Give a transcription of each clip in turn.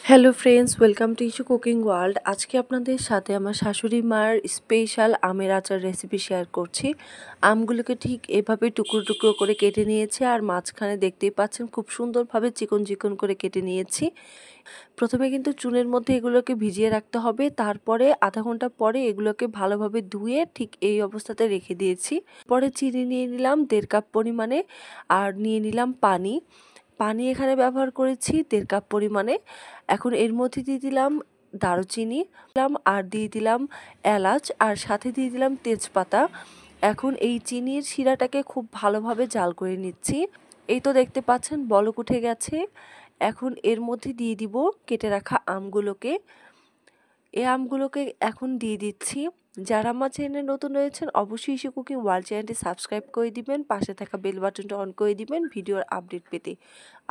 Hello friends, welcome to issue cooking world. আজকে আপনাদের সাথে আমার শাশুড়ি মার স্পেশাল আমের আচার রেসিপি শেয়ার করছি। আমগুলোকে ঠিক এভাবে টুকরো টুকরো করে কেটে নিয়েছি, আর মাঝখানে দেখতেই পাচ্ছেন খুব সুন্দরভাবে চিকন চিকন করে কেটে নিয়েছি। প্রথমে কিন্তু চুনের মধ্যে এগুলোকে ভিজিয়ে রাখতে হবে, তারপরে আধা ঘন্টা পরে এগুলোকে ভালোভাবে ধুয়ে ঠিক এই অবস্থাতে রেখে দিয়েছি। পরে চিনি নিয়ে নিলাম 1.5 কাপ পরিমাণে, আর নিয়ে নিলাম পানি। এখানে ব্যবহার করেছি 1.5 কাপ পরিমাণে। এখন এর মধ্যে দিয়ে দিলাম দারুচিনি আর দিয়ে দিলাম এলাচ, আর সাথে দিয়ে দিলাম তেজপাতা। এখন এই চিনির শিরাটাকে খুব ভালোভাবে জাল করে নিচ্ছি। এই তো দেখতে পাচ্ছেন বলক উঠে গেছে। এখন এর মধ্যে দিয়ে দিব কেটে রাখা আমগুলোকে। এই আমগুলোকে এখন দিয়ে দিচ্ছি। যারা আমার চ্যানেলে নতুন রয়েছেন অবশ্যই ইস্যু কুকিং ওয়ার্ল্ড চ্যানেলটি সাবস্ক্রাইব করে দিবেন, পাশে থাকা বেল বাটনটা অন করে দিবেন ভিডিওর আপডেট পেতে।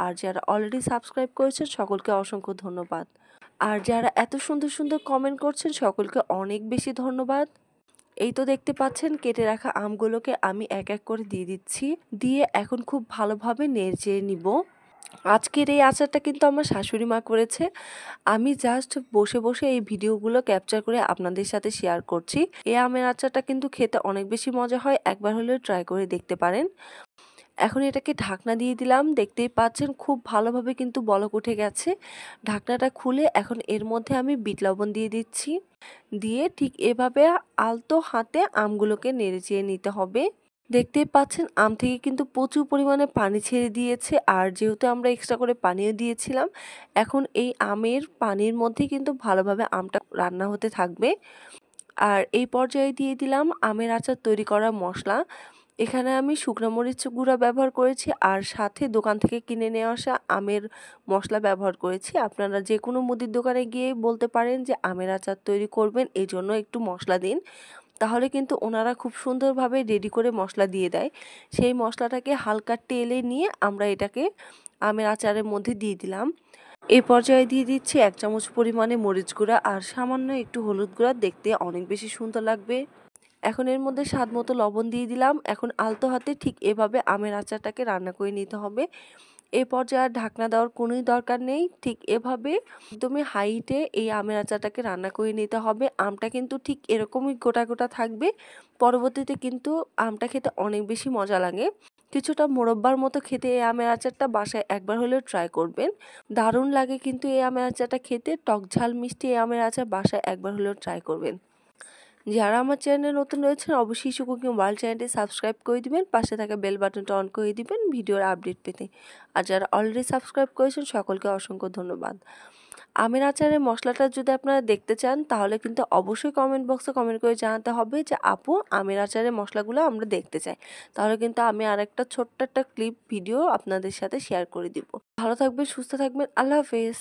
আর যারা অলরেডি সাবস্ক্রাইব করেছেন সকলকে অসংখ্য ধন্যবাদ। আর যারা এত সুন্দর সুন্দর কমেন্ট করছেন সকলকে অনেক বেশি ধন্যবাদ। এই তো দেখতে পাচ্ছেন কেটে রাখা আমগুলোকে আমি এক এক করে দিয়ে দিচ্ছি। দিয়ে এখন খুব ভালোভাবে নেড়ে নিব। আজকের এই আচারটা কিন্তু আমার শাশুড়ি মা করেছে। আমি জাস্ট বসে বসে এই ভিডিওগুলো ক্যাপচার করে আপনাদের সাথে শেয়ার করছি। এই আমের আচারটা কিন্তু খেতে অনেক বেশি মজা হয়, একবার হলেও ট্রাই করে দেখতে পারেন। এখন এটাকে ঢাকনা দিয়ে দিলাম। দেখতেই পাচ্ছেন খুব ভালোভাবে কিন্তু বলক উঠে গেছে। ঢাকনাটা খুলে এখন এর মধ্যে আমি বিট লবণ দিয়ে দিচ্ছি। দিয়ে ঠিক এভাবে আলতো হাতে আমগুলোকে নেড়ে নিতে হবে। দেখতেই পাচ্ছেন আম থেকে কিন্তু প্রচুর পরিমাণে পানি ছেড়ে দিয়েছে, আর যেহেতু আমরা এক্সট্রা করে পানিও দিয়েছিলাম, এখন এই আমের পানির মধ্যে কিন্তু ভালোভাবে আমটা রান্না হতে থাকবে। আর এই পর্যায়ে দিয়ে দিলাম আমের আচার তৈরি করা মশলা। এখানে আমি শুকনো মরিচ গুঁড়া ব্যবহার করেছি, আর সাথে দোকান থেকে কিনে নিয়ে আসা আমের মশলা ব্যবহার করেছি। আপনারা যে কোনো মুদির দোকানে গিয়ে বলতে পারেন যে আমের আচার তৈরি করবেন, এই জন্য একটু মশলা দিন। তাহলে কিন্তু ওনারা খুব সুন্দরভাবে রেডি করে মশলা দিয়ে দেয়। সেই মশলাটাকে হালকা তেলে নিয়ে আমরা এটাকে আমের আচারের মধ্যে দিয়ে দিলাম। এই পর্যায়ে দিয়ে দিচ্ছি 1 চামচ পরিমাণে মরিচ গুঁড়া আর সামান্য একটু হলুদ গুঁড়া, দেখতে অনেক বেশি সুন্দর লাগবে। এখন এর মধ্যে স্বাদ মতো লবণ দিয়ে দিলাম। এখন আলতো হাতে ঠিক এভাবে আমের আচারটাকে রান্না করে নিতে হবে। এই পর্যায়ে আর ঢাকনা দেওয়ার কোনোই দরকার নেই। ঠিক এভাবে একদমই হাইটে এই আমের আচারটাকে রান্না করে নিতে হবে। আমটা কিন্তু ঠিক এরকমই গোটা গোটা থাকবে। পরবর্তীতে কিন্তু আমটা খেতে অনেক বেশি মজা লাগে। কিছুটা মোরব্বার মতো খেতে এই আমের আচারটা, বাসায় একবার হলেও ট্রাই করবেন। দারুণ লাগে কিন্তু এই আমের আচারটা খেতে। টক ঝাল মিষ্টি এই আমের আচার বাসায় একবার হলেও ট্রাই করবেন। যারা আমার চ্যানেলে নতুন রয়েছেন অবশ্যই ইস্যু কুকিং ওয়ার্ল্ড চ্যানেলটি সাবস্ক্রাইব করে দিবেন, পাশে থাকা বেল বাটনটা অন করে দিবেন ভিডিওর আপডেট পেতে। আর যারা অলরেডি সাবস্ক্রাইব করেছেন সকলকে অসংখ্য ধন্যবাদ। আমের আচারের মশলাটা যদি আপনারা দেখতে চান তাহলে কিন্তু অবশ্যই কমেন্ট বক্সে কমেন্ট করে জানাতে হবে যে আপু আমের আচারের মশলাগুলো আমরা দেখতে চাই। তাহলে কিন্তু আমি আরেকটা ছোট্ট একটা ক্লিপ ভিডিও আপনাদের সাথে শেয়ার করে দিব। ভালো থাকবেন, সুস্থ থাকবেন, আল্লাহ হাফেজ।